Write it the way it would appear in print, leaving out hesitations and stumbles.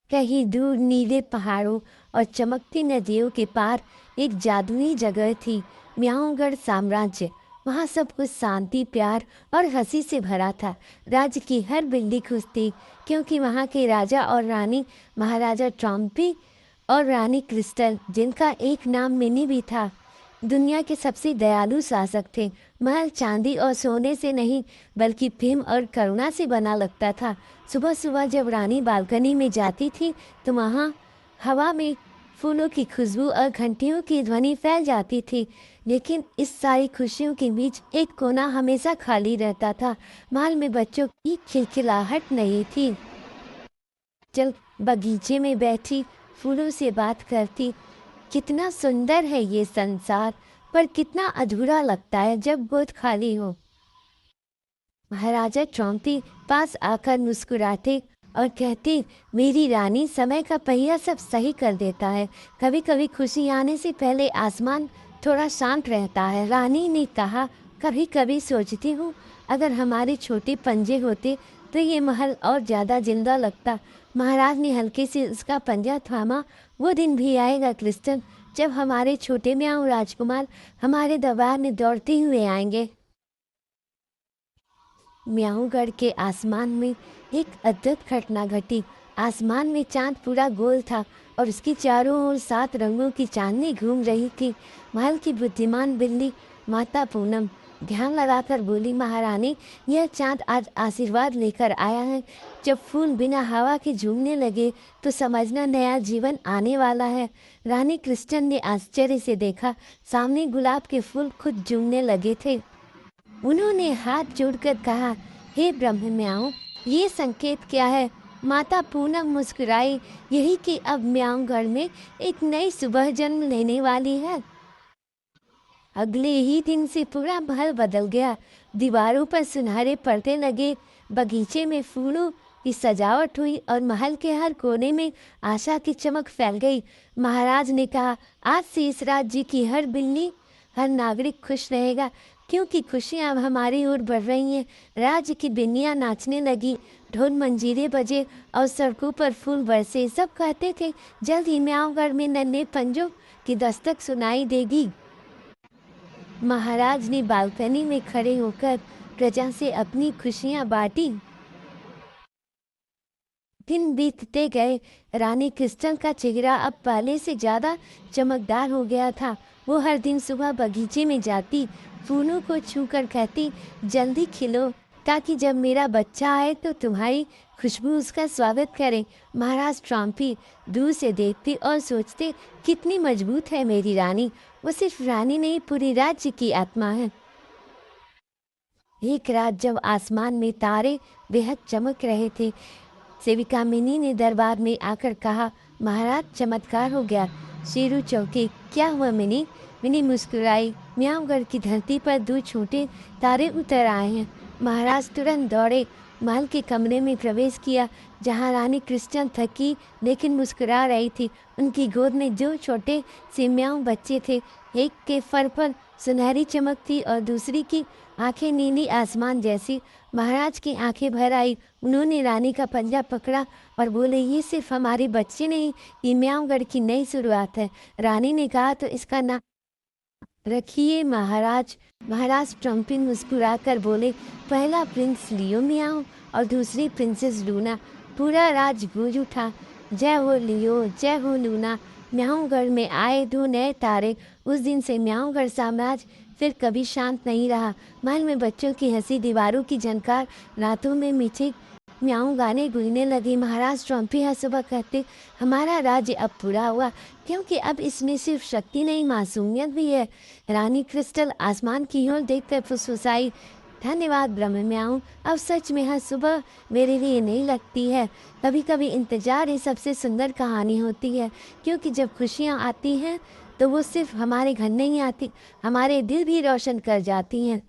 कहीं दूर नीले पहाड़ों और चमकती नदियों के पार एक जादुई जगह थी, म्याऊंगढ़ साम्राज्य। वहाँ सब कुछ शांति, प्यार और हंसी से भरा था। राज्य की हर बिल्ली खुश थी, क्योंकि वहाँ के राजा और रानी, महाराजा ट्रॉम्पी और रानी क्रिस्टल, जिनका एक नाम मिनी भी था, दुनिया के सबसे दयालु शासक थे। महल चांदी और सोने से नहीं, बल्कि प्रेम और करुणा से बना लगता था। सुबह सुबह जब रानी बालकनी में जाती थी, तो वहाँ हवा में फूलों की खुशबू और घंटियों की ध्वनि फैल जाती थी। लेकिन इस सारी खुशियों के बीच एक कोना हमेशा खाली रहता था। महल में बच्चों की खिलखिलाहट नहीं थी। चल बगीचे में बैठी फूलों से बात करती, कितना सुंदर है ये संसार, पर कितना अधूरा लगता है जब गोद खाली हो। महाराजा ट्रॉम्पी पास आकर मुस्कुराते और कहते, मेरी रानी, समय का पहिया सब सही कर देता है। कभी कभी खुशी आने से पहले आसमान थोड़ा शांत रहता है। रानी ने कहा, कभी कभी सोचती हूँ, अगर हमारे छोटे पंजे होते तो ये महल और ज़्यादा जिंदा लगता। महाराज ने हल्के से उसका पंजा थामा। वो दिन भी आएगा क्रिस्टन, जब हमारे छोटे म्याऊं राजकुमार हमारे दरबार में दौड़ते हुए आएंगे। म्याऊगढ़ के आसमान में एक अद्भुत घटना घटी। आसमान में चांद पूरा गोल था और उसकी चारों ओर 7 रंगों की चांदनी घूम रही थी। महल की बुद्धिमान बिल्ली माता पूनम ध्यान लगाकर बोली, महारानी, यह चांद आज आशीर्वाद लेकर आया है। जब फूल बिना हवा के झूमने लगे तो समझना नया जीवन आने वाला है। रानी क्रिस्टन ने आश्चर्य से देखा, सामने गुलाब के फूल खुद झूमने लगे थे। उन्होंने हाथ जोड़कर कहा, हे ब्रह्म म्याऊं, ये संकेत क्या है? माता पूनम मुस्कुराई, यही कि अब म्याऊंगढ़ में एक नई सुबह जन्म लेने वाली है। अगले ही दिन से पूरा महल बदल गया। दीवारों पर सुनहरे पर्दे लगे, बगीचे में फूलों की सजावट हुई और महल के हर कोने में आशा की चमक फैल गई। महाराज ने कहा, आज से इस राज्य की हर बिल्ली, हर नागरिक खुश रहेगा, क्योंकि खुशियाँ अब हमारी ओर बढ़ रही हैं। राज्य की बिन्नियाँ नाचने लगी, ढोल मंजीरे बजे और सड़कों पर फूल बरसे। सब कहते थे, जल्द ही म्याऊंगढ़ में नन्हे पंजों की दस्तक सुनाई देगी। महाराज ने बालकनी में खड़े होकर प्रजा से अपनी खुशियाँ बांटी। दिन बीतते गए। रानी क्रिस्टल का चेहरा अब पहले से ज़्यादा चमकदार हो गया था। वो हर दिन सुबह बगीचे में जाती, फूलों को छूकर कहती, जल्दी खिलो, ताकि जब मेरा बच्चा आए तो तुम्हारी खुशबू उसका स्वागत करे। महाराज ट्रॉम्पी दूर से देखते और सोचते, कितनी मजबूत है मेरी रानी। वो सिर्फ रानी नहीं, पूरी राज्य की आत्मा है। एक रात जब आसमान में तारे बेहद चमक रहे थे, सेविका मिनी ने दरबार में आकर कहा, महाराज, चमत्कार हो गया। शेरू चौके। क्या हुआ मिनी? मिनी मुस्कुराई, म्याऊंगढ़ की धरती पर 2 छोटे तारे उतर आए हैं। महाराज तुरंत दौड़े, महल के कमरे में प्रवेश किया, जहां रानी क्रिस्टन थकी लेकिन मुस्कुरा रही थी। उनकी गोद में 2 छोटे से म्याऊं बच्चे थे। एक के फर पर सुनहरी चमक थी और दूसरी की आंखें नीली आसमान जैसी। महाराज की आंखें भर आई। उन्होंने रानी का पंजा पकड़ा और बोले, ये सिर्फ हमारे बच्चे नहीं, ये म्याऊंगढ़ की नई शुरुआत है। रानी ने कहा, तो इसका नाम रखिए महाराज। महाराज ट्रम्पी मुस्कुराकर बोले, पहला प्रिंस लियो म्याऊं और दूसरी प्रिंसेस लूना। पूरा राज गूंज उठा, जय हो लियो, जय हो लूना। म्याऊंगढ़ में आए 2 नए तारे। उस दिन से म्याऊंगढ़ साम्राज्य फिर कभी शांत नहीं रहा। महल में बच्चों की हंसी, दीवारों की झनकार, रातों में मीठे म्याऊं गाने गूंजने लगे। महाराज ट्रम्पी हर सुबह कहते, हमारा राज्य अब पूरा हुआ, क्योंकि अब इसमें सिर्फ शक्ति नहीं, मासूमियत भी है। रानी क्रिस्टल आसमान की ओर देखकर फुसफुसाई, धन्यवाद ब्रह्म म्याऊं, अब सच में हर सुबह मेरे लिए नहीं लगती है। कभी कभी इंतजार ही सबसे सुंदर कहानी होती है, क्योंकि जब खुशियाँ आती हैं तो वो सिर्फ हमारे घर नहीं आती, हमारे दिल भी रोशन कर जाती हैं।